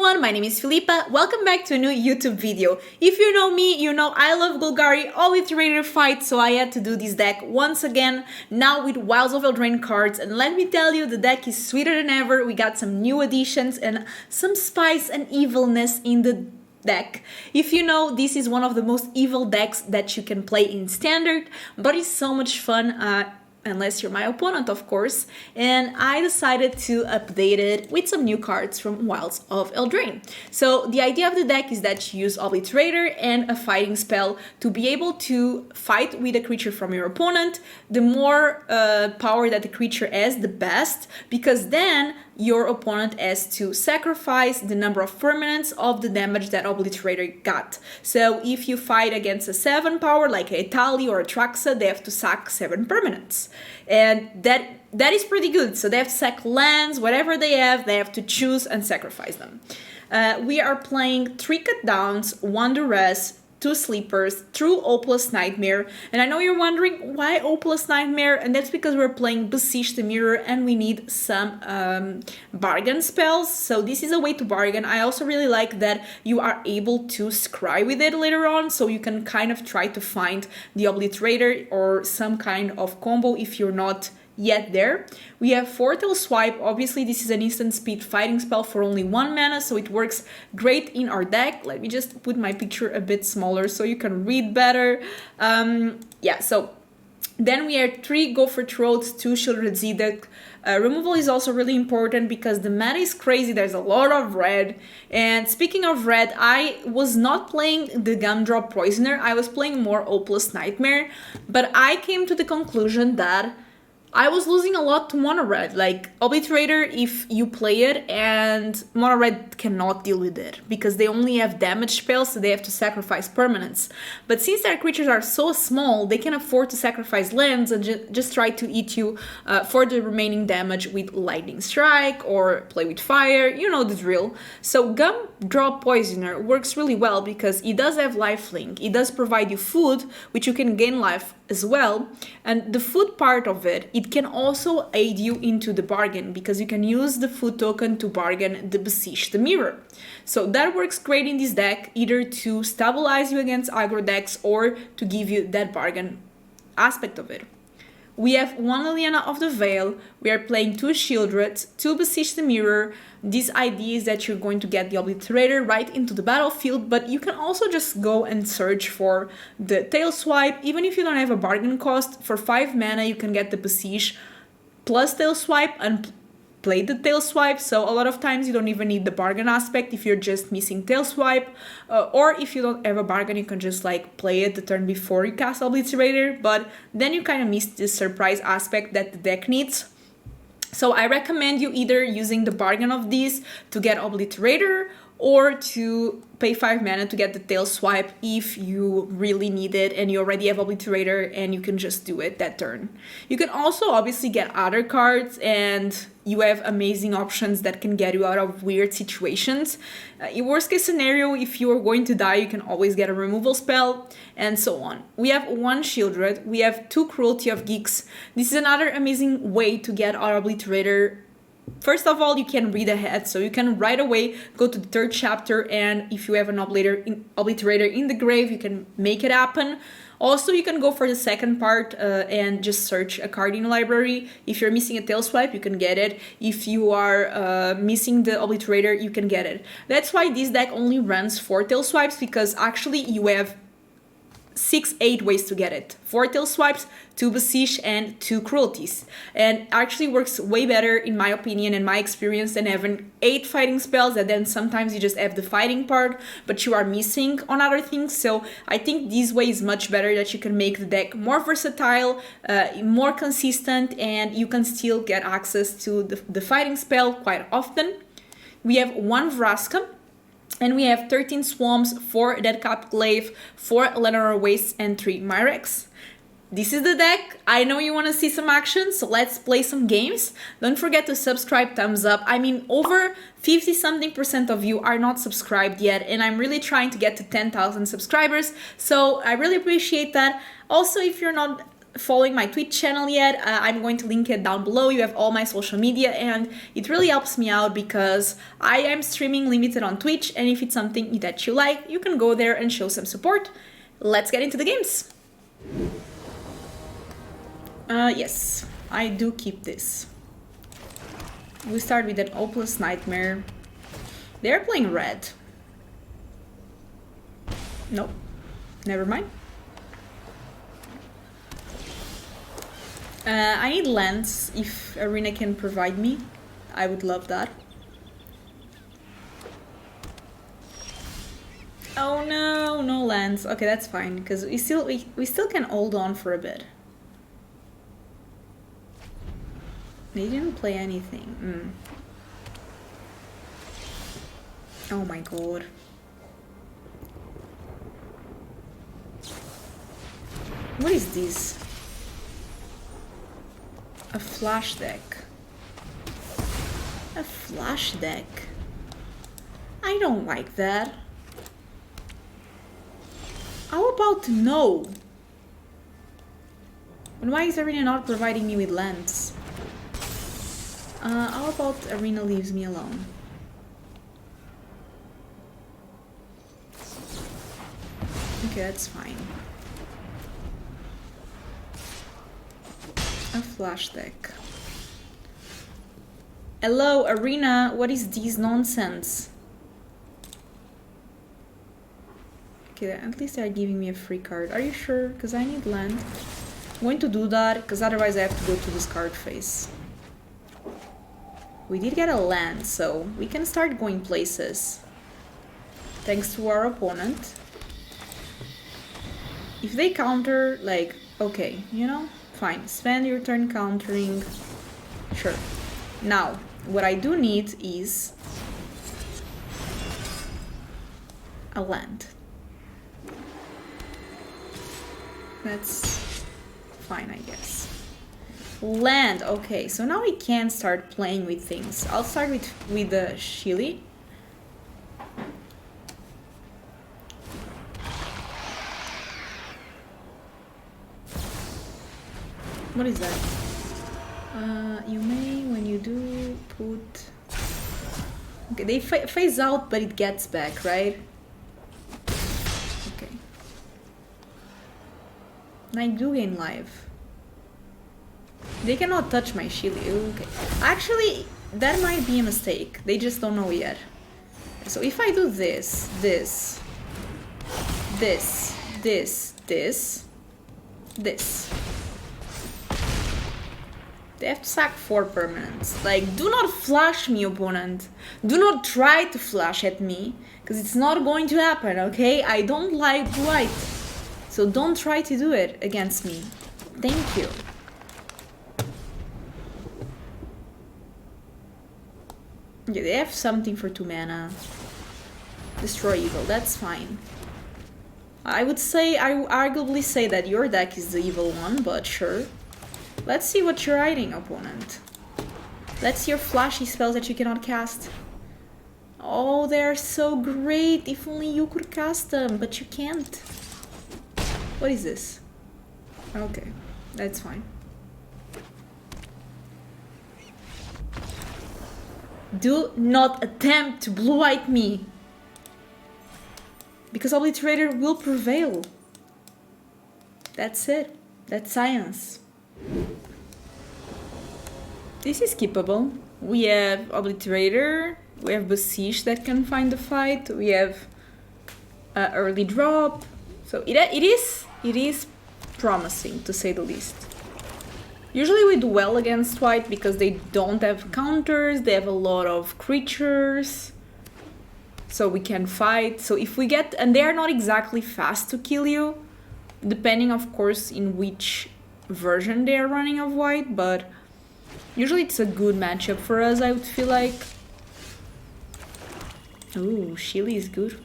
everyone, my name is Filipa. Welcome back to a new YouTube video. If you know me, you know I love Golgari, Obliterator fight, so I had to do this deck once again, now with Wilds of Eldraine cards, and let me tell you, the deck is sweeter than ever. We got some new additions and some spice and evilness in the deck. If you know, this is one of the most evil decks that you can play in Standard, but it's so much fun, unless you're my opponent, of course, and I decided to update it with some new cards from Wilds of Eldraine. So the idea of the deck is that you use Obliterator and a fighting spell to be able to fight with a creature from your opponent. The more power that the creature has, the best, because then your opponent has to sacrifice the number of permanents of the damage that Obliterator got. So if you fight against a 7 power like a Tali or a Traxa, they have to sack 7 permanents. And that is pretty good. So they have to sack lands, whatever they have to choose and sacrifice them. We are playing 3 cut downs, 1 Duress, 2 sleepers, through O+ Nightmare. And I know you're wondering why O+ Nightmare, and that's because we're playing Beseech the Mirror and we need some bargain spells. So this is a way to bargain. I also really like that you are able to scry with it later on, so you can kind of try to find the Obliterator or some kind of combo if you're not yet there. We have Foretell Swipe. Obviously this is an instant speed fighting spell for only 1 mana, so it works great in our deck. Let me just put my picture a bit smaller so you can read better. Yeah, so then we have 3 Go for Throats, 2 Sheoldred Edict. Removal is also really important because the meta is crazy. There's a lot of red. And speaking of red, I was not playing the Gumdrop Poisoner. I was playing more O+ Nightmare. But I came to the conclusion that I was losing a lot to mono red. Like Obliterator, if you play it, and mono red cannot deal with it because they only have damage spells, so they have to sacrifice permanents. But since their creatures are so small, they can afford to sacrifice lands and just try to eat you for the remaining damage with Lightning Strike or play with fire. You know the drill. So Gumdrop Poisoner works really well because it does have lifelink. It does provide you food, which you can gain life as well. And the food part of it can also aid you into the bargain because you can use the food token to bargain the Beseech the Mirror. So that works great in this deck, either to stabilize you against aggro decks or to give you that bargain aspect of it. We have 1 Liliana of the Veil, we are playing 2 Sheoldred, 2 Beseech the Mirror. This idea is that you're going to get the Obliterator right into the battlefield, but you can also just go and search for the Tail Swipe. Even if you don't have a bargain cost, for 5 mana you can get the Beseech plus Tail Swipe and play the Tail Swipe, so a lot of times you don't even need the bargain aspect if you're just missing Tail Swipe, or if you don't have a bargain you can just like play it the turn before you cast Obliterator, but then you kind of miss this surprise aspect that the deck needs. So I recommend you either using the bargain of these to get Obliterator or to pay 5 mana to get the Tail Swipe if you really need it and you already have Obliterator and you can just do it that turn. You can also obviously get other cards and you have amazing options that can get you out of weird situations. In worst case scenario, if you are going to die, you can always get a removal spell and so on. We have 1 Sheoldred, we have 2 Cruelty of Gix. This is another amazing way to get our Obliterator. First of all, you can read ahead, so you can right away go to the 3rd chapter, and if you have an Obliterator in the grave, you can make it happen. Also, you can go for the 2nd part and just search a card in the library. If you're missing a Tail Swipe, you can get it. If you are missing the Obliterator, you can get it. That's why this deck only runs 4 Tail Swipes, because actually you have 6-8 ways to get it. 4 Tail Swipes, 2 Beseech, and 2 Cruelties. And actually works way better, in my opinion and my experience, than having 8 fighting spells that then sometimes you just have the fighting part, but you are missing on other things. So I think this way is much better, that you can make the deck more versatile, more consistent, and you can still get access to the fighting spell quite often. We have 1 Vraska, and we have 13 Swamps, 4 Deathcap Glade, 4 Llanowar Wastes, and 3 Mirrex. This is the deck. I know you want to see some action, so let's play some games. Don't forget to subscribe, thumbs up. I mean, over 50-something% of you are not subscribed yet, and I'm really trying to get to 10,000 subscribers, so I really appreciate that. Also, if you're not following my Twitch channel yet, I'm going to link it down below. You have all my social media, and it really helps me out because I am streaming limited on Twitch, and if it's something that you like, you can go there and show some support. Let's get into the games. Yes, I do keep this. We start with an Hopeless Nightmare. They're playing red. Nope, never mind. I need lands, if Arena can provide me. I would love that. Oh no, no lands. Okay, that's fine, because we still can hold on for a bit. They didn't play anything. Oh my god. What is this? A flash deck. A flash deck? I don't like that. How about no? And why is Arena not providing me with lands? How about Arena leaves me alone? Okay, that's fine. A flash deck. Hello, Arena, what is this nonsense? Okay, at least they're giving me a free card. Are you sure? Because I need land. I'm going to do that, because otherwise I have to go to this card phase. We did get a land, so we can start going places. Thanks to our opponent. If they counter, like, okay, you know? Fine, spend your turn countering. Sure. Now, what I do need is a land. That's fine, I guess. Land, okay, so now we can start playing with things. I'll start with the Shili. What is that? You may, when you do, put... Okay, they phase out, but it gets back, right? Okay. And I do gain life. They cannot touch my Shili. Okay. Actually, that might be a mistake. They just don't know yet. So if I do this, this, this, this, this, this... They have to sack 4 permanents. Like, do not flash me, opponent. Do not try to flash at me, because it's not going to happen, okay? I don't like white. So don't try to do it against me. Thank you. Yeah, they have something for 2 mana. Destroy evil, that's fine. I would arguably say that your deck is the evil one, but sure. Let's see what you're hiding, opponent. Let's see your flashy spells that you cannot cast. Oh, they're so great. If only you could cast them, but you can't. What is this? Okay, that's fine. Do not attempt to blue-white me. Because Obliterator will prevail. That's it. That's science. This is skippable. We have Obliterator, we have Beseech that can find the fight, we have early drop. So it is promising, to say the least. Usually we do well against white because they don't have counters, they have a lot of creatures. So we can fight. So if we get... And they are not exactly fast to kill you, depending of course in which version they are running of white, but usually it's a good matchup for us, I would feel like. Ooh, Shili is good.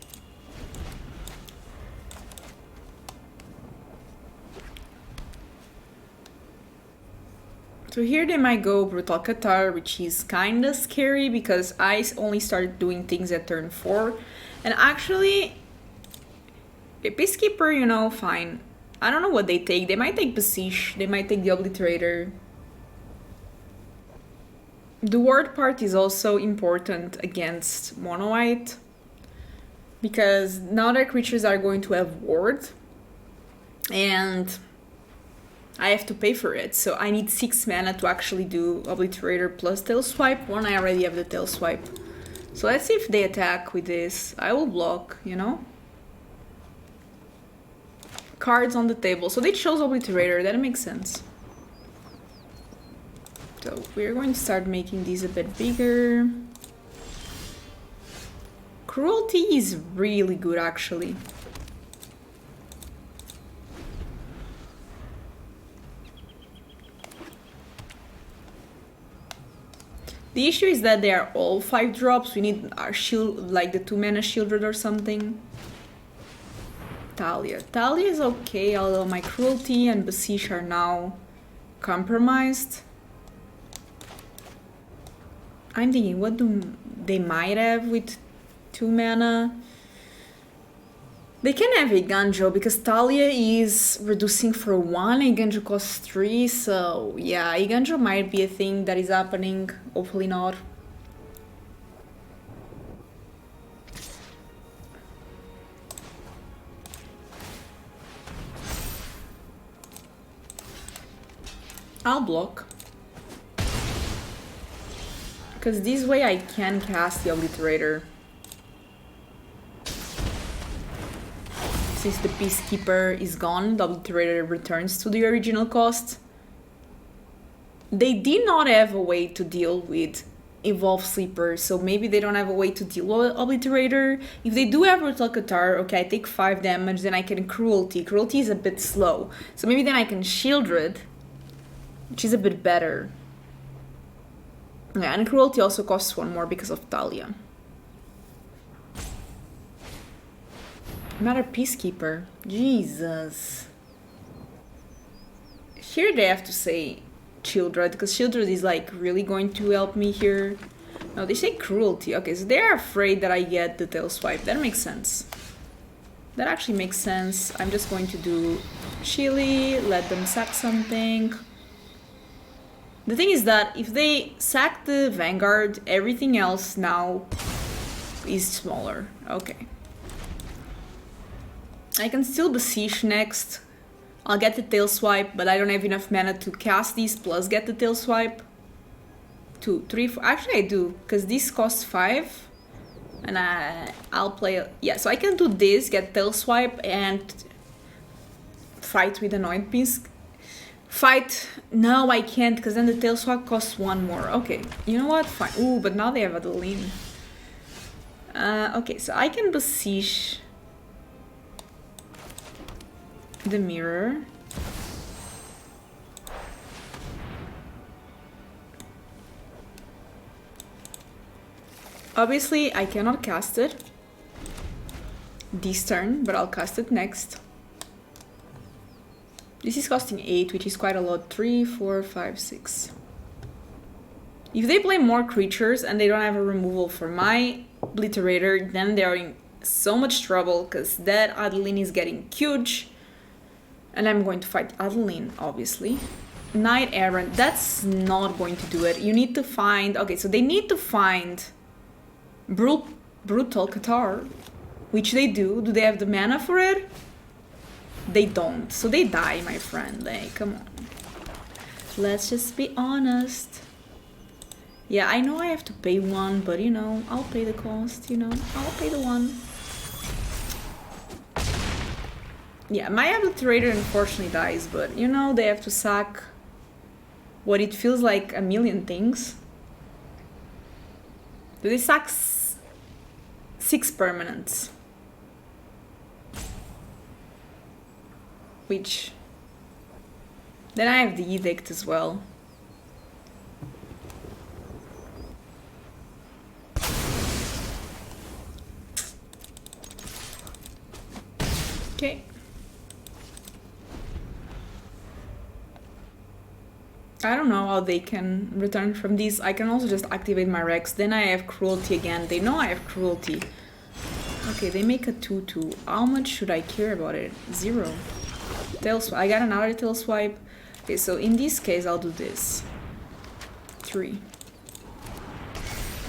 So here they might go Brutal Qatar, which is kinda scary because I only started doing things at turn 4. And actually, a Peacekeeper, you know, fine. I don't know what they take. They might take Beseech. They might take the Obliterator. The ward part is also important against Mono White, because now their creatures are going to have ward, and I have to pay for it. So I need 6 mana to actually do Obliterator plus Tail Swipe. One, I already have the Tail Swipe. So let's see if they attack with this. I will block, you know? Cards on the table. So they chose Obliterator, that makes sense. So we're going to start making these a bit bigger. Cruelty is really good, actually. The issue is that they are all 5 drops. We need our shield, like the 2 mana Sheoldred or something. Talia. Talia is okay, although my Cruelty and Beseech are now compromised. I'm thinking, what do they might have with 2 mana? They can have a Gumdrop because Talia is reducing for 1, a Gumdrop costs 3, so yeah, a Gumdrop might be a thing that is happening, hopefully not. I'll block. Because this way I can cast the Obliterator. Since the Peacekeeper is gone, the Obliterator returns to the original cost. They did not have a way to deal with Evolve Sleeper, so maybe they don't have a way to deal with Obliterator. If they do have Brutal Catar, okay, I take 5 damage, then I can Cruelty. Cruelty is a bit slow, so maybe then I can Sheoldred, which is a bit better. Yeah, and Cruelty also costs 1 more because of Talia. Another Peacekeeper. Jesus. Here they have to say Sheoldred, because Sheoldred is like really going to help me here. No, they say Cruelty. Okay, so they're afraid that I get the Tail Swipe. That makes sense. That actually makes sense. I'm just going to do Chili, let them sack something. The thing is that if they sack the Vanguard, everything else now is smaller. Okay. I can still Beseech next. I'll get the Tail Swipe, but I don't have enough mana to cast these plus get the Tail Swipe. 2, 3, 4. Actually, I do, because this costs 5. And I'll play... Yeah, so I can do this, get Tail Swipe, and fight with Annoyed Beast. Fight... No, I can't, because then the Tail Swipe costs 1 more. Okay, you know what? Fine. Ooh, but now they have Adeline. Okay, so I can Beseech the Mirror. Obviously, I cannot cast it this turn, but I'll cast it next. This is costing 8, which is quite a lot. 3, 4, 5, 6. If they play more creatures and they don't have a removal for my Obliterator, then they are in so much trouble, because that Adeline is getting huge. And I'm going to fight Adeline, obviously. Knight Errant, that's not going to do it. You need to find... Okay, so they need to find Brutal Catar, which they do. Do they have the mana for it? They don't. So they die, my friend. Like, come on. Let's just be honest. Yeah, I know I have to pay 1, but you know, I'll pay the cost, you know. I'll pay the 1. Yeah, my Obliterator unfortunately dies, but you know, they have to sack what it feels like a million things. Do they sack 6 permanents? Which... Then I have the Edict as well. Okay. I don't know how they can return from this. I can also just activate my Mirrex. Then I have Cruelty again. They know I have Cruelty. Okay, they make a 2-2. How much should I care about it? 0. Tail swipe. I got another tail swipe. Okay, so in this case, I'll do this. 3.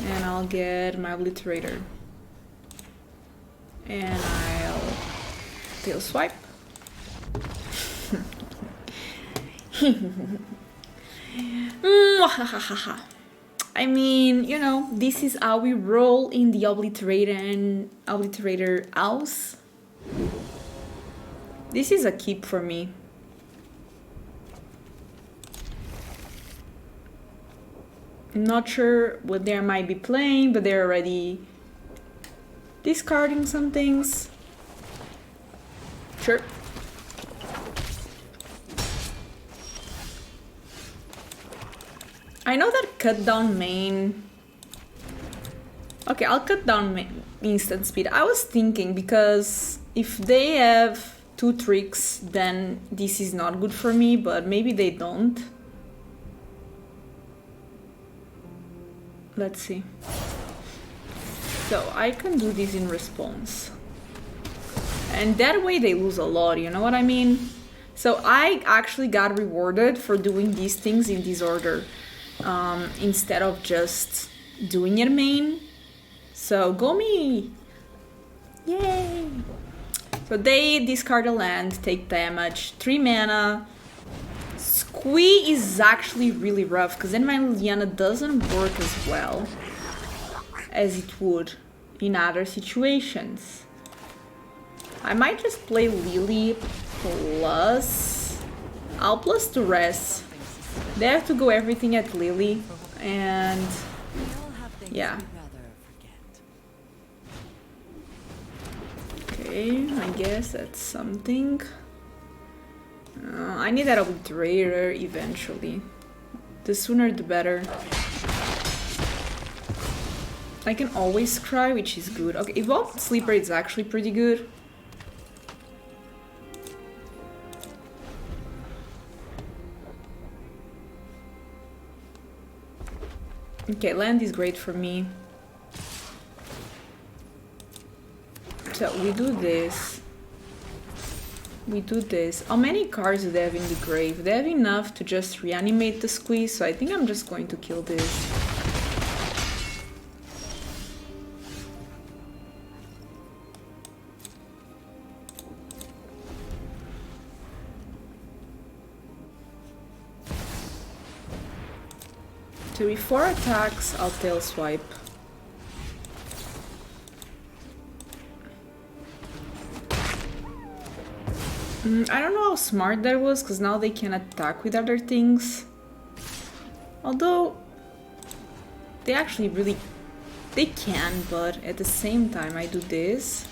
And I'll get my Obliterator. And I'll tail swipe. I mean, you know, this is how we roll in the Obliterator house. This is a keep for me. I'm not sure what they might be playing, but they're already discarding some things. Sure. I know that cut down main. Okay, I'll cut down main instant speed. I was thinking because if they have 2 tricks, then this is not good for me, but maybe they don't. Let's see. So I can do this in response. And that way they lose a lot, you know what I mean? So I actually got rewarded for doing these things in this order. Instead of just doing it main. So go me! Yay! So they discard a land, take damage, 3 mana. Squee is actually really rough because then my Liliana doesn't work as well as it would in other situations. I might just play Lily plus... I'll plus Duress. They have to go everything at Lily, and yeah. Okay, I guess that's something. I need that Obliterator eventually. The sooner the better. I can always cry, which is good. Okay, Evolved Sleeper is actually pretty good. Okay, land is great for me. So we do this. We do this. How many cards do they have in the grave? They have enough to just reanimate the squeeze, so I think I'm just going to kill this. So with 4 attacks, I'll tail swipe. I don't know how smart that was, because now they can attack with other things. Although, they actually really... They can, but at the same time I do this.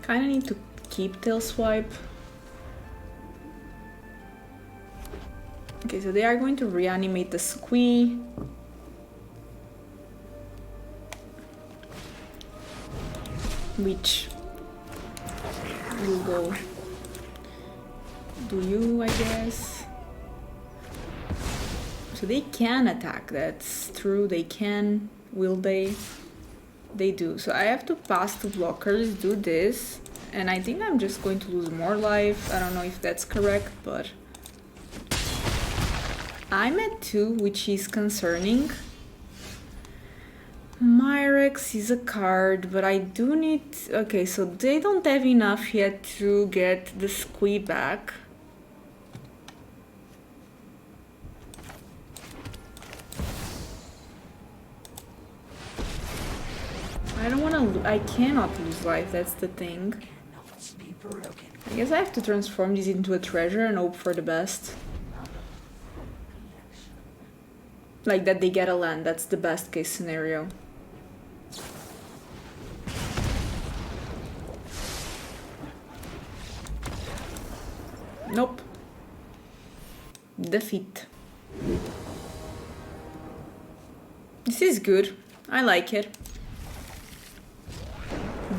Kinda need to keep tail swipe. Okay, so they are going to reanimate the squee. Which will go do you, I guess. So they can attack, that's true, they can. Will they? They do. So I have to pass the blockers, do this, and I think I'm just going to lose more life. I don't know if that's correct, but I'm at 2, which is concerning. Mirrex is a card, but I do need... Okay, so they don't have enough yet to get the squee back. I don't want to... I cannot lose life, that's the thing. I guess I have to transform this into a treasure and hope for the best. Like that they get a land, that's the best case scenario. Nope. Defeat. This is good. I like it.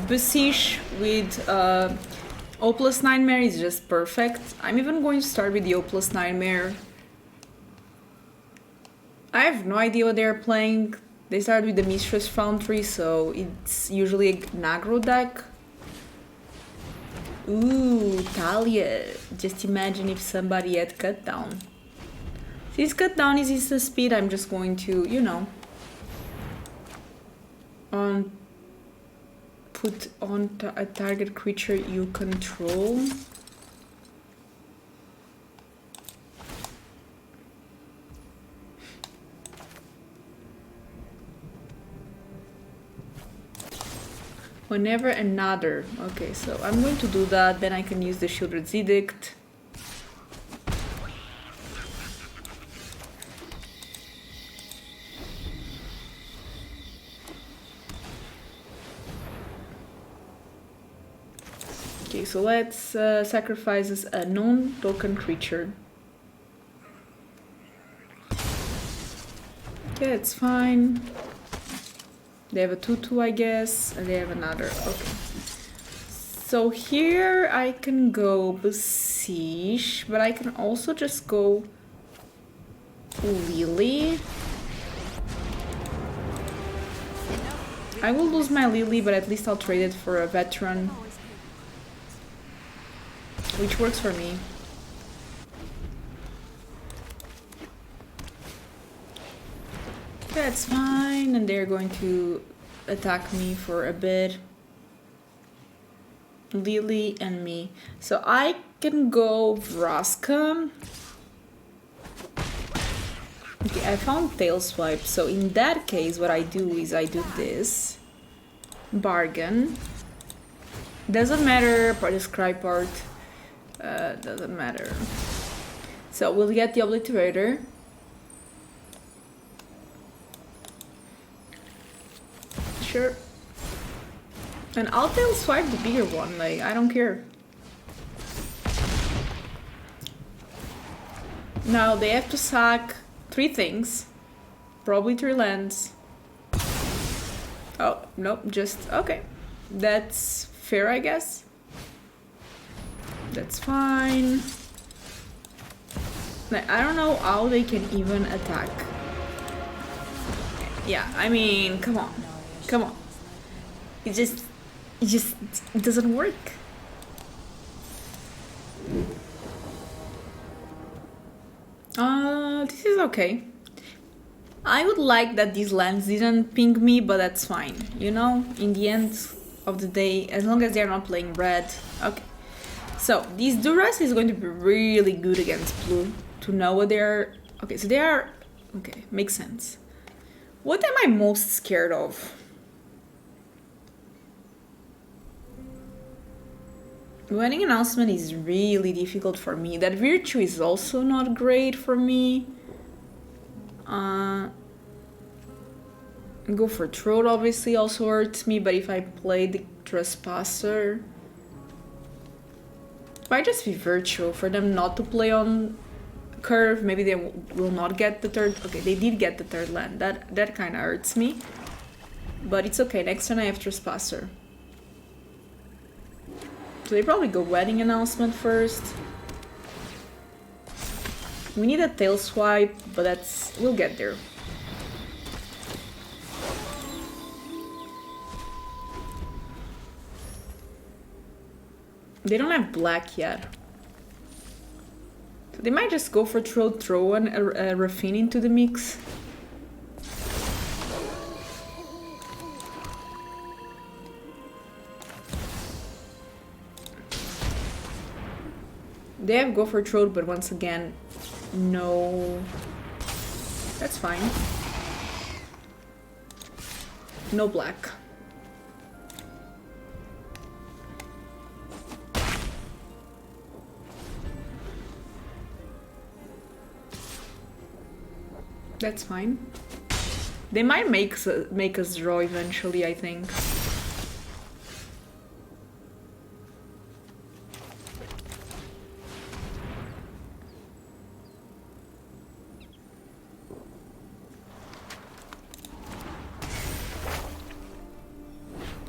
Beseech with O plus Nightmare is just perfect. I'm even going to start with the O plus Nightmare. I have no idea what they're playing. They start with the Mistress Foundry, so it's usually a Nagro deck. Ooh, Talia. Just imagine if somebody had Cut Down. Since Cut Down is instant speed, I'm just going to, you know, put on a target creature you control. Whenever another. Okay, so I'm going to do that, then I can use the Sheoldred's Edict. Okay, so let's sacrifice a non-token creature. Okay, it's fine. They have a 2/2, I guess, and they have another. Okay. So here I can go Beseech, but I can also just go Lily. I will lose my Lily, but at least I'll trade it for a veteran, which works for me. That's fine, and they're going to attack me for a bit. Lily and me. So I can go Vraska. Okay, I found Tail Swipe, so in that case what I do is I do this. Bargain. Doesn't matter, part describe part. Doesn't matter. So we'll get the Obliterator. Sure. And I'll Tail Swipe the bigger one, like, I don't care. Now they have to sack 3 things. Probably 3 lands. Oh, nope, just, okay. That's fair, I guess. That's fine. Like, I don't know how they can even attack. Yeah, I mean, come on. Come on. It just doesn't work. This is okay. I would like that these lands didn't ping me, but that's fine. You know, in the end of the day, as long as they're not playing red. Okay. So, this Duress is going to be really good against blue. To know what they're... Okay, so they are... Okay, makes sense. What am I most scared of? Wedding announcement is really difficult for me. That virtue is also not great for me. Go for throat obviously also hurts me, but if I play the Trespasser, might just be virtue for them not to play on curve. Maybe they will not get the third. Okay, they did get the third land. That kind of hurts me, but it's okay. Next turn I have Trespasser. So they probably go wedding announcement first. We need a tail swipe, but we'll get there. They don't have black yet. So they might just go for throw and a Raffine into the mix. They have go for throat, but once again, no. That's fine. No black. That's fine. They might make us draw eventually, I think.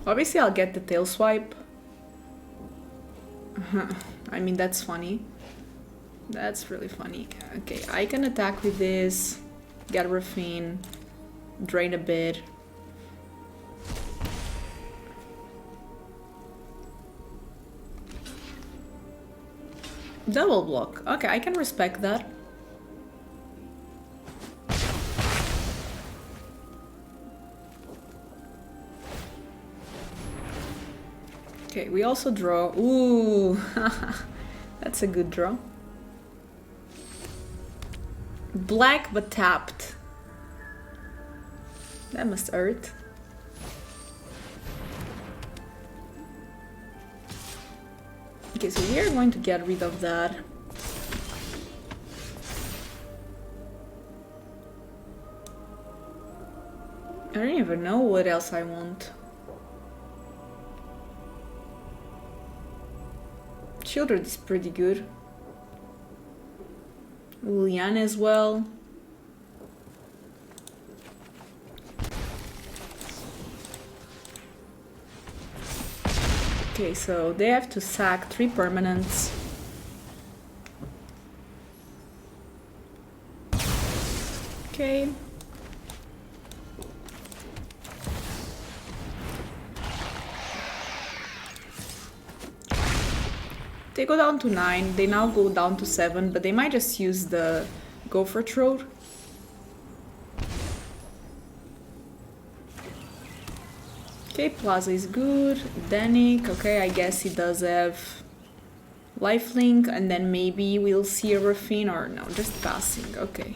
Obviously I'll get the tail swipe. I mean, that's funny. That's really funny. Okay, I can attack with this. Get Raffine. drain a bit. Double block. Okay, I can respect that. Okay, we also draw. Ooh, that's a good draw. Black but tapped. That must hurt. Okay, so we are going to get rid of that. I don't even know what else I want. Sheoldred is pretty good. Liliana as well. Okay, so they have to sack 3 permanents. Okay. They go down to 9, they now go down to 7, but they might just use the Gopher Throat. Okay, Plaza is good. Danik, okay, I guess he does have lifelink, and then maybe we'll see a Raffine, or no, just passing, okay.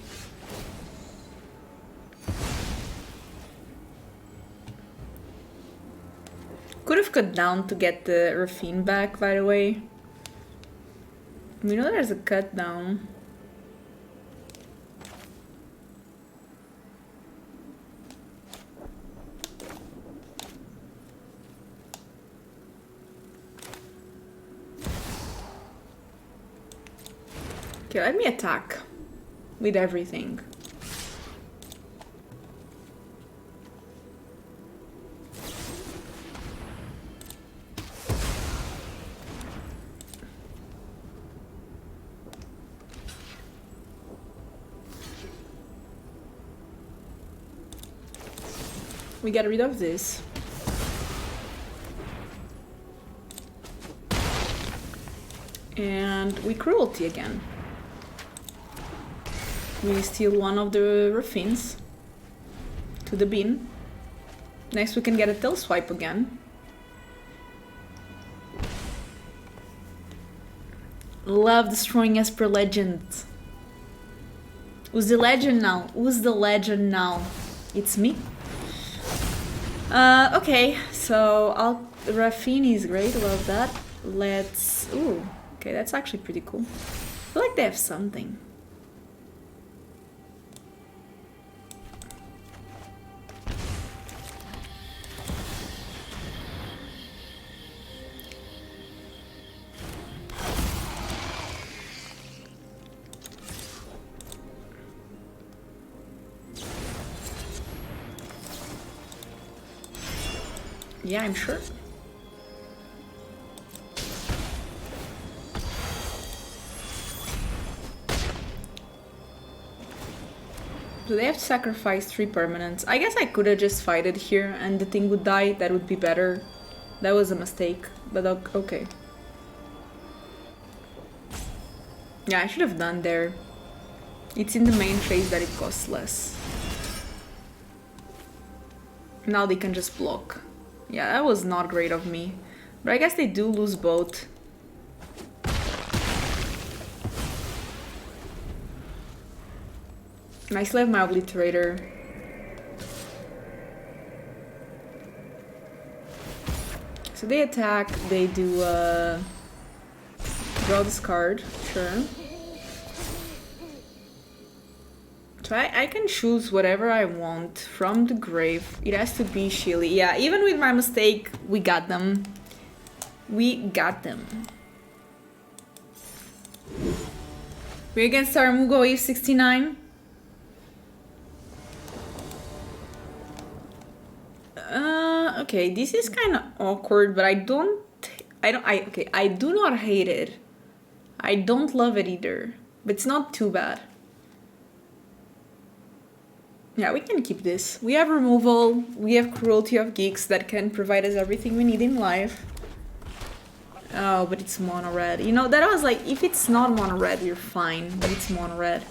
Could have cut down to get the Raffine back, by the way. We know there's a cut down. Okay, let me attack with everything. We get rid of this. And we Cruelty again. We steal one of the Raffines to the bin. Next we can get a Tail Swipe again. Love destroying Esper Legend. Who's the legend now? Who's the legend now? It's me. Okay, so Raffine is great, love that. Let's... Ooh, okay, that's actually pretty cool. I feel like they have something. Yeah, I'm sure. Do they have to sacrifice 3 permanents? I guess I could have just fighted here and the thing would die. That would be better. That was a mistake, but okay. Yeah, I should have done there. It's in the main phase that it costs less. Now they can just block. Yeah, that was not great of me. But I guess they do lose both. And I still have my Obliterator. So they attack, they do draw this card, sure. So I can choose whatever I want from the grave. It has to be Sheely. Yeah, even with my mistake, we got them. We got them. We're against Aramugo Eve 69. Okay, this is kind of awkward, but I do not hate it. I don't love it either, but it's not too bad. Yeah, we can keep this. We have removal, we have Cruelty of Gix that can provide us everything we need in life. Oh, but it's mono red. You know, that I was like, if it's not mono red, you're fine, but it's mono red.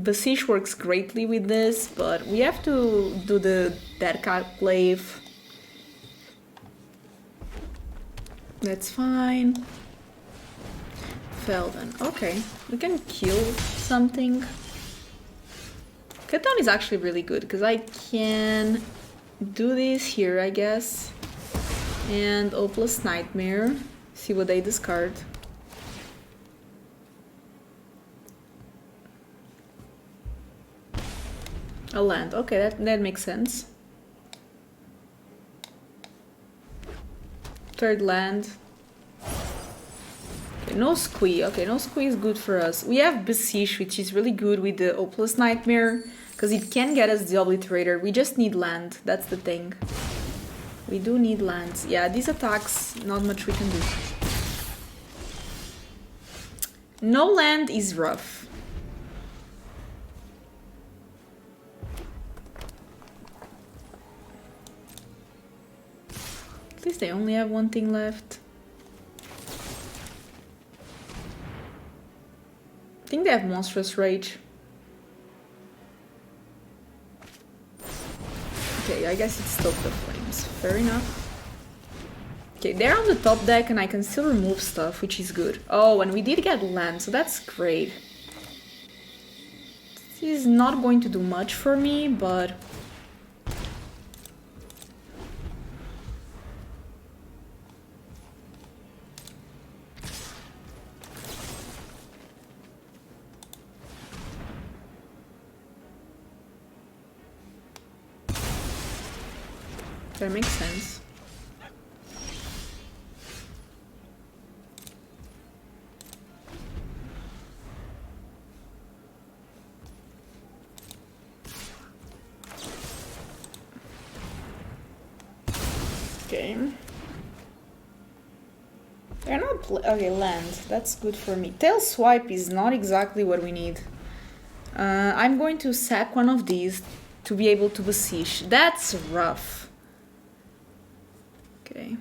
Beseech works greatly with this, but we have to do the Deathcap Glade. That's fine. Felden. Okay, we can kill something. Catan is actually really good because I can do this here, I guess. And Opal's Nightmare. See what they discard. A land. Okay, that makes sense. Third land. Okay, no squee. Okay, no squee is good for us. We have Beseech, which is really good with the Opal's Nightmare, because it can get us the Obliterator. We just need land. That's the thing. We do need lands. Yeah, these attacks, not much we can do. No land is rough. At least they only have one thing left. I think they have Monstrous Rage. Okay, I guess it's Stoke the Flames. Fair enough. Okay, they're on the top deck and I can still remove stuff, which is good. Oh, and we did get land, so that's great. This is not going to do much for me, but... that makes sense. Okay. They're not okay, land. That's good for me. Tail Swipe is not exactly what we need. I'm going to sack one of these to be able to Beseech. That's rough. Okay.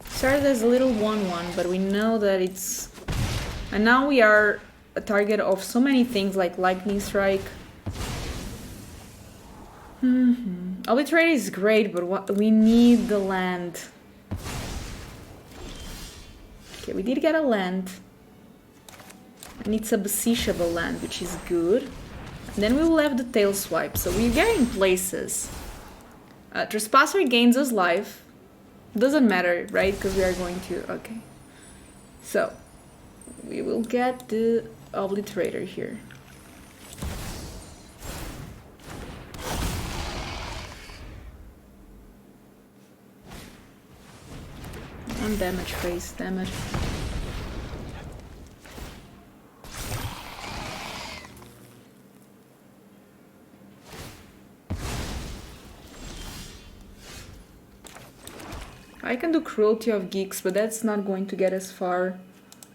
Started as a little 1/1, but we know that it's... And now we are a target of so many things like Lightning Strike. Obliterator is great, but what we need the land. Okay, we did get a land. And it's a Beseechable land, which is good. Then we will have the Tail Swipe, so we're getting places. Trespasser gains us life. Doesn't matter, right? Because we are going to... Okay. So, we will get the Obliterator here. One damage phase, damage. I can do Cruelty of Gix, but that's not going to get us far.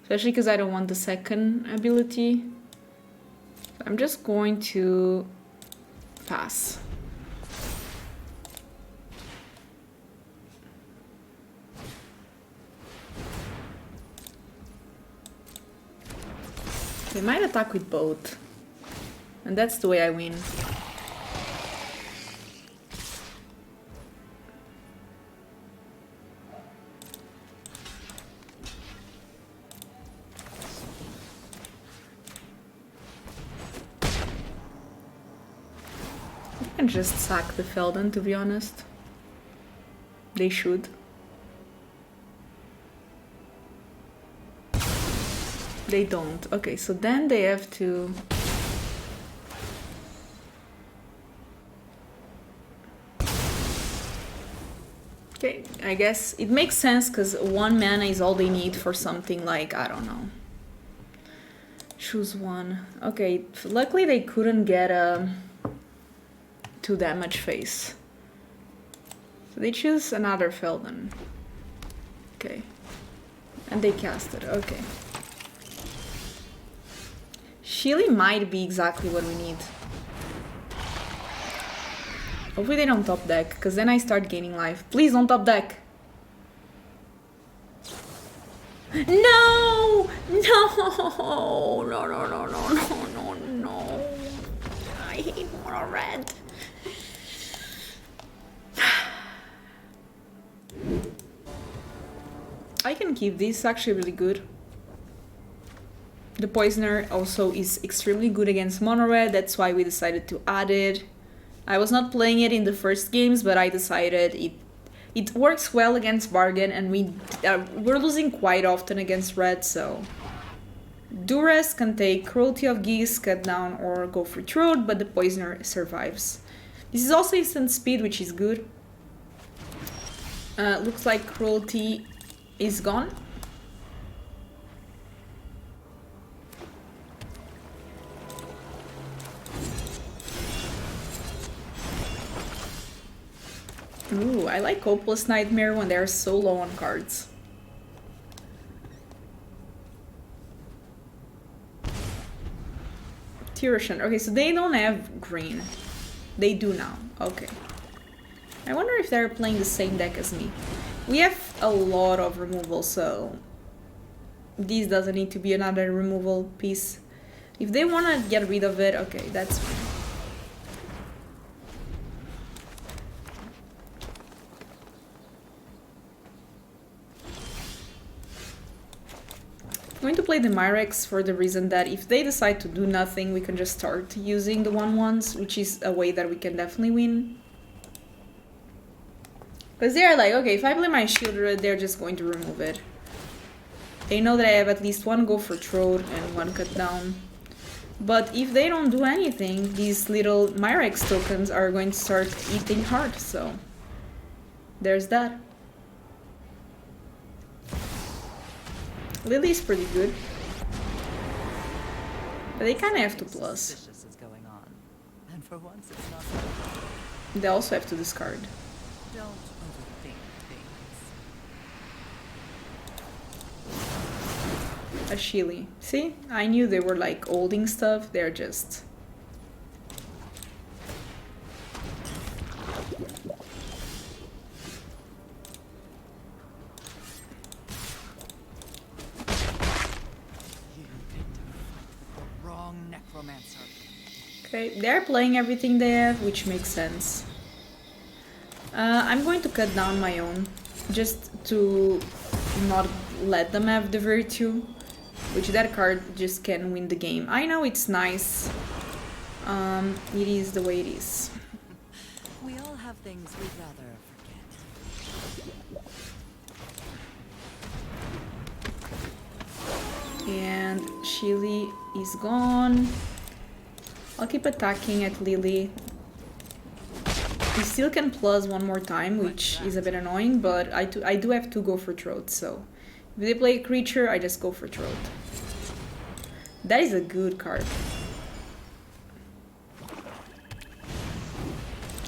Especially because I don't want the second ability. I'm just going to pass. They might attack with both. And that's the way I win. I can just sack the Felden, to be honest. They should. They don't. Okay, so then they have to... Okay, I guess it makes sense because 1 mana is all they need for something like, I don't know. Choose one. Okay, luckily they couldn't get a 2 damage face. So they choose another Felden. Okay. And they cast it, okay. Chili might be exactly what we need. Hopefully they don't top deck, because then I start gaining life. Please don't top deck! No! No! No, no, no, no, no, no, no. I hate mono red. I can keep this, actually really good. The Poisoner also is extremely good against mono red, that's why we decided to add it. I was not playing it in the first games, but I decided it works well against Bargain, and we're losing quite often against red, so... Duress can take Cruelty of Gix, cut down, or go for Throat, but the Poisoner survives. This is also instant speed, which is good. Looks like Cruelty is gone. Ooh, I like Hopeless Nightmare when they're so low on cards. Tyrshan. Okay, so they don't have green. They do now. Okay. I wonder if they're playing the same deck as me. We have a lot of removal, so this doesn't need to be another removal piece. If they want to get rid of it, okay, that's fine. I'm going to play the Mirrex for the reason that if they decide to do nothing, we can just start using the 1/1s, which is a way that we can definitely win. Because they're like, okay, if I play my Sheoldred, they're just going to remove it. They know that I have at least one go for Throat and one cut down. But if they don't do anything, these little Mirrex tokens are going to start eating hard, so there's that. Lily is pretty good, but they kind of have to plus. And for once it's not. They also have to discard. Don't overthink things. A Sheely. See? I knew they were like holding stuff, they're just... Okay, they're playing everything they have, which makes sense. I'm going to cut down my own, just to not let them have the Virtue, which that card just can win the game. I know it's nice. It is the way it is. We all have things we'd rather forget. And Sheely is gone. I'll keep attacking at Lily. We still can plus one more time, which is a bit annoying, but I do have to go for Throat, so if they play a creature, I just go for Throat. That is a good card.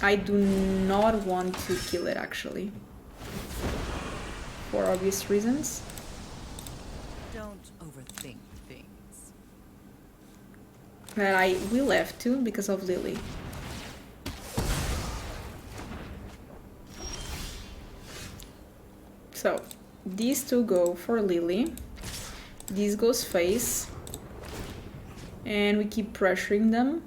I do not want to kill it, actually, for obvious reasons. Don't overthink things. But I will have to because of Lily. So, these two go for Lily. This goes face. And we keep pressuring them.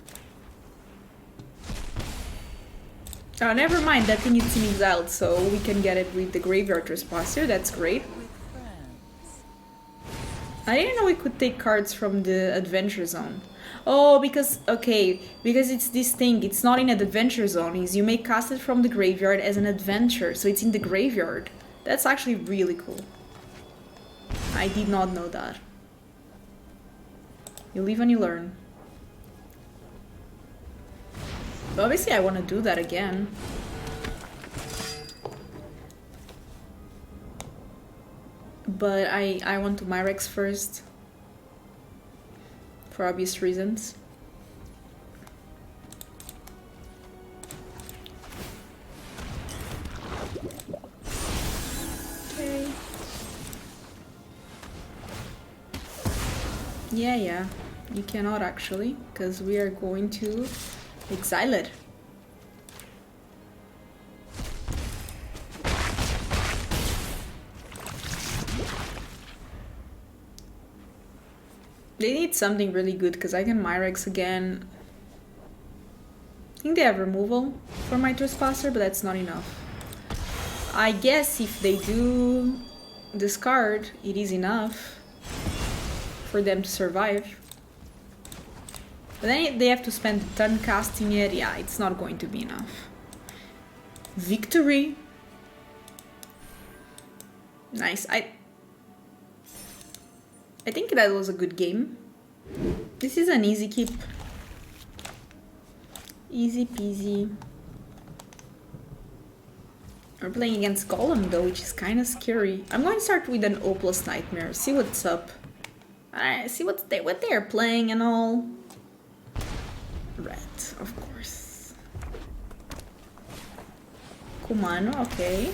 Oh, never mind, that thing is in exiled, so we can get it with the Graveyard Trespasser, that's great. I didn't know we could take cards from the Adventure Zone. Oh, because, okay, because it's this thing, it's not in an Adventure Zone, is you may cast it from the graveyard as an adventure, so it's in the graveyard. That's actually really cool. I did not know that. You live and you learn. But obviously I want to do that again. But I want to Mirrex first. For obvious reasons. Okay. Yeah. You cannot actually, because we are going to exile it. They need something really good, because I can Mirrex again. I think they have removal for my Trespasser, but that's not enough. I guess if they do discard, it is enough for them to survive. But then they have to spend a turn casting it. Yeah, it's not going to be enough. Victory! Nice. I think that was a good game. This is an easy keep. Easy peasy. We're playing against Golem though, which is kind of scary. I'm going to start with an O+ Nightmare, see what's up. See what they're playing and all. Red, of course. Kumano, okay.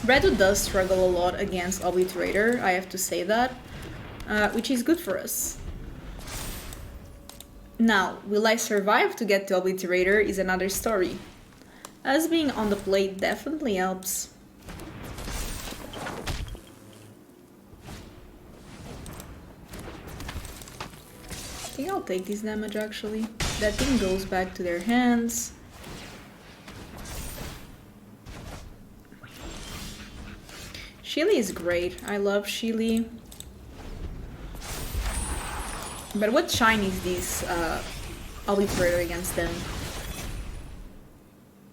Red does struggle a lot against Obliterator, I have to say that. Which is good for us. Now, will I survive to get to Obliterator is another story. Us being on the plate definitely helps. I think I'll take this damage actually. That thing goes back to their hands. Sheely is great. I love Sheely. But what shine is this Obliterator against them?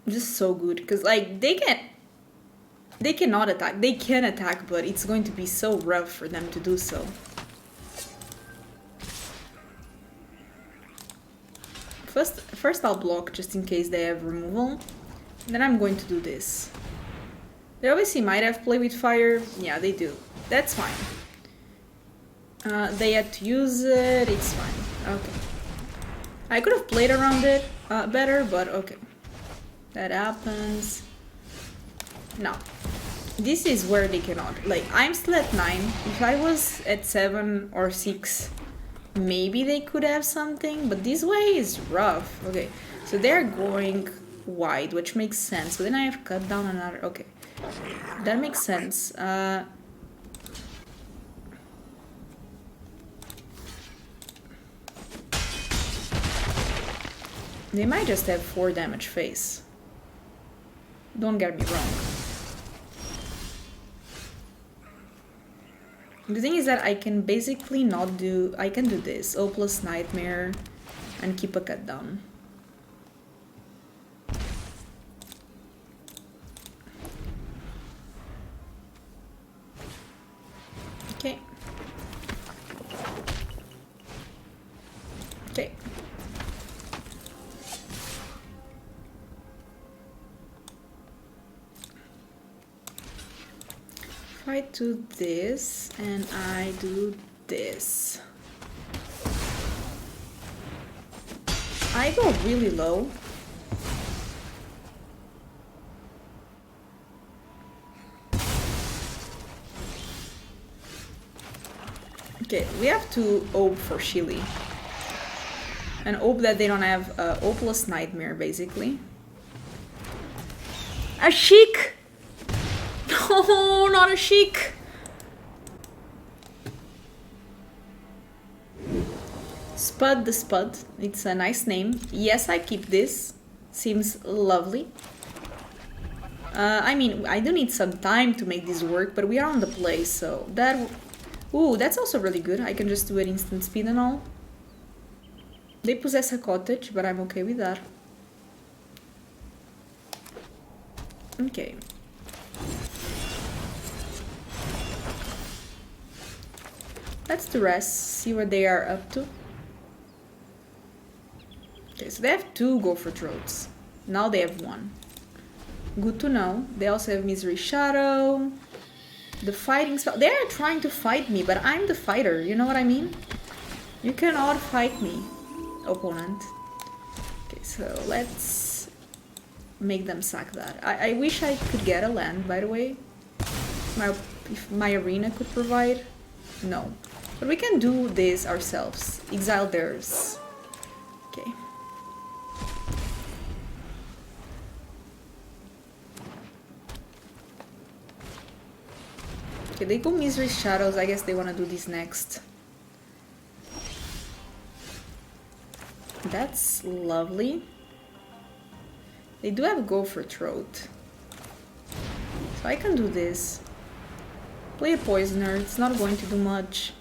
Just so good, because like they cannot attack. They can attack, but it's going to be so rough for them to do so. First I'll block just in case they have removal. Then I'm going to do this. They obviously might have play with fire. Yeah, they do. That's fine. They had to use it. It's fine. Okay. I could have played around it better, but okay. That happens. Now, this is where they cannot. Like, I'm still at 9. If I was at 7 or 6, maybe they could have something, but this way is rough. Okay, so they're going wide, which makes sense. So then I have cut down another. Okay, that makes sense. They might just have 4 damage face. Don't get me wrong. The thing is that I can basically not do... I can do this. O+ Nightmare and keep a cut down. Okay. Okay. I do this and I do this. I go really low. Okay, we have to hope for Sheely. And hope that they don't have O+ Nightmare, basically. A Chic! No, not a Chic! Spud the Spud. It's a nice name. Yes, I keep this. Seems lovely. I mean, I do need some time to make this work, but we are on the play, so that... Ooh, that's also really good. I can just do it instant speed and all. They possess a cottage, but I'm okay with that. Okay. Let's Duress, see what they are up to. Okay, so they have 2 Gopher Throats. Now they have 1. Good to know. They also have Misery Shadow. The fighting spell. They are trying to fight me, but I'm the fighter. You know what I mean? You cannot fight me, opponent. Okay, so let's make them sack that. I wish I could get a land, by the way. If my arena could provide. No. But we can do this ourselves. Exile theirs. Okay. Okay, they go Misery Shadows. I guess they want to do this next. That's lovely. They do have Gopher Throat. So I can do this. Play a Poisoner. It's not going to do much.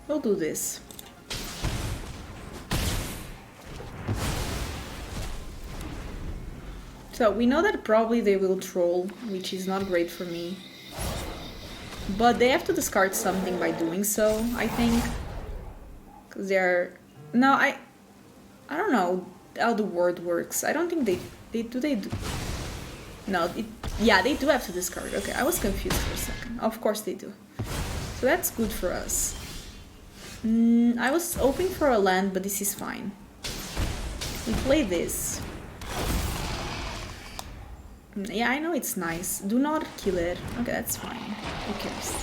We'll do this. So we know that probably they will troll, which is not great for me. But they have to discard something by doing so, I think. Because they're... No, I don't know how the word works. I don't think they do... No, yeah, they do have to discard. Okay, I was confused for a second. Of course they do. So that's good for us. I was hoping for a land, but this is fine. We play this. Yeah, I know it's nice. Do not kill it. Okay, that's fine. Who cares?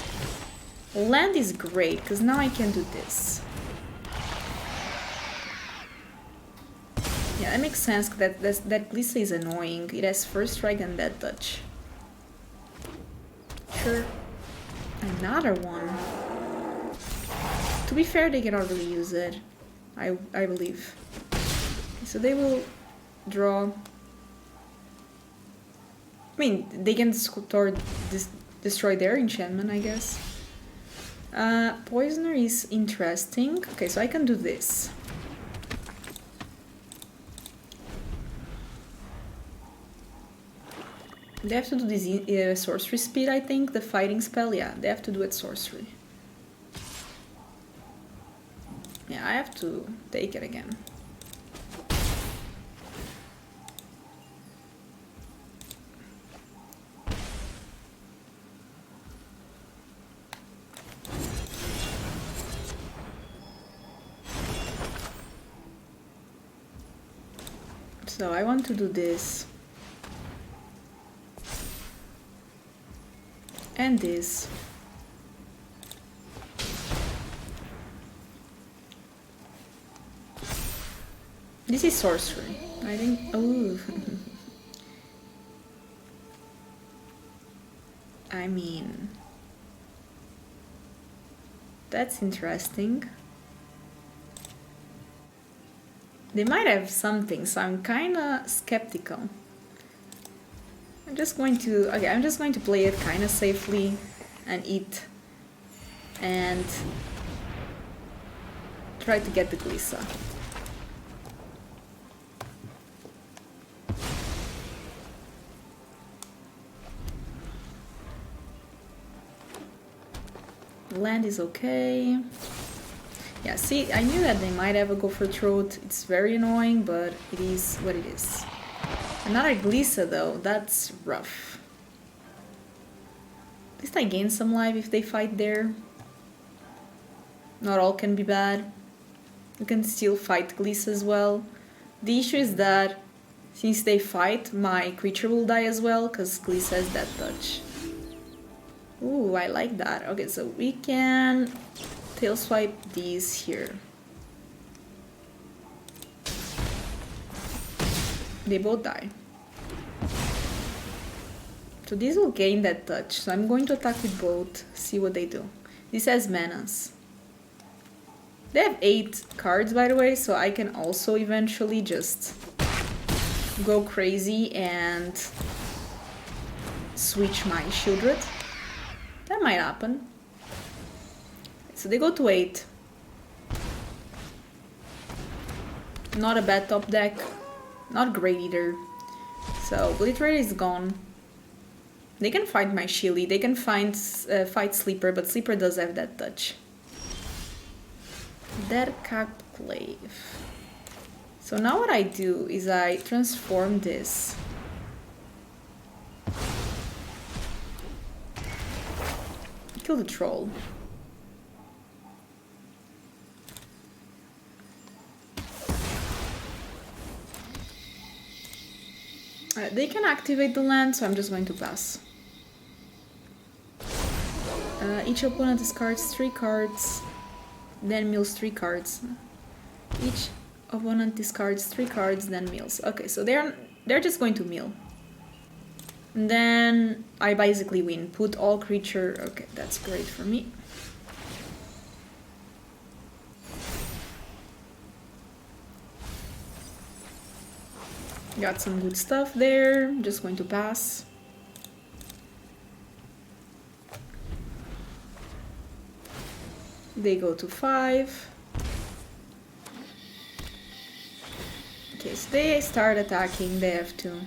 Land is great, because now I can do this. Yeah, that makes sense, that Glissa is annoying. It has First Strike and Death Touch. Sure. Another one. To be fair, they cannot really use it. I believe. So they will draw... I mean, they can destroy their enchantment, I guess. Poisoner is interesting. Okay, so I can do this. They have to do this sorcery speed, I think. The fighting spell, yeah, they have to do it sorcery. Yeah, I have to take it again. So I want to do this. And this. This is sorcery. I think... Oh. I mean... That's interesting. They might have something, so I'm kinda skeptical. I'm just going to play it kinda safely and eat. And try to get the Glissa. Land is okay. Yeah, see, I knew that they might have a Gopher Throat. It's very annoying, but it is what it is. Another Glissa, though. That's rough. At least I gain some life if they fight there. Not all can be bad. You can still fight Glissa as well. The issue is that since they fight, my creature will die as well, because Glissa has Death Touch. Ooh, I like that. Okay, so we can tail swipe these here. They both die. So these will gain that touch. So I'm going to attack with both, see what they do. This has Menace. They have 8 cards, by the way, so I can also eventually just go crazy and switch my Sheoldred. That might happen. So they go to 8. Not a bad top deck. Not great either. So Obliterator is gone. They can find my Shilly. They can fight Sleeper, but Sleeper does have that touch. Deathcap Glade. So now what I do is I transform this. Kill the troll. They can activate the land, so I'm just going to pass. Each opponent discards 3 cards, then mills 3 cards. Each opponent discards 3 cards, then mills. Okay, so they're just going to mill. And then I basically win. Put all creature. Okay, that's great for me. Got some good stuff there. Just going to pass. They go to 5. Okay, so they start attacking. They have to...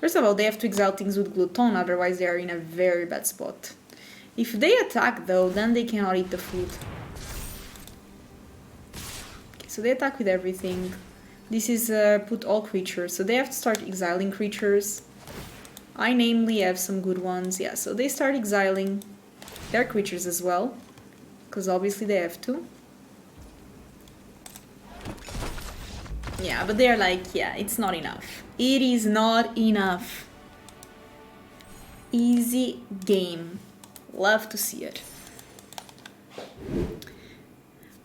First of all, they have to exile things with Gluton, otherwise they are in a very bad spot. If they attack though, then they cannot eat the food. Okay, so they attack with everything. This is put all creatures, so they have to start exiling creatures. I namely have some good ones, yeah, so they start exiling their creatures as well, because obviously they have to. Yeah, but they're like, yeah, it's not enough. It is not enough. Easy game. Love to see it.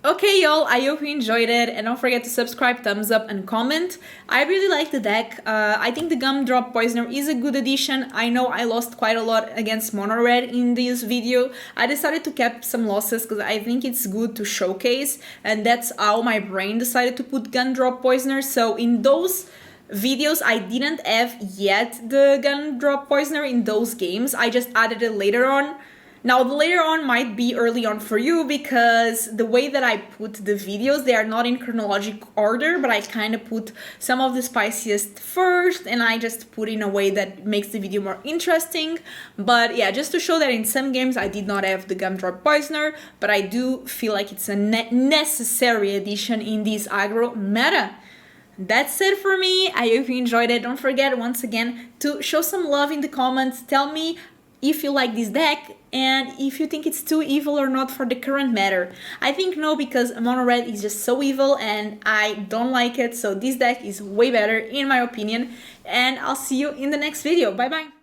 Okay, y'all, I hope you enjoyed it, and don't forget to subscribe, thumbs up, and comment. I really like the deck. I think the Gumdrop Poisoner is a good addition. I know I lost quite a lot against Mono Red in this video. I decided to keep some losses because I think it's good to showcase, and that's how my brain decided to put Gumdrop Poisoner. So in those videos, I didn't have yet the Gumdrop Poisoner in those games. I just added it later on. Now, the later on might be early on for you because the way that I put the videos, they are not in chronological order, but I kind of put some of the spiciest first and I just put in a way that makes the video more interesting. But yeah, just to show that in some games I did not have the Gumdrop Poisoner, but I do feel like it's a necessary addition in this aggro meta. That's it for me. I hope you enjoyed it. Don't forget, once again, to show some love in the comments. Tell me if you like this deck and if you think it's too evil or not for the current meta. I think no, because Mono Red is just so evil and I don't like it, so this deck is way better in my opinion, and I'll see you in the next video. Bye bye!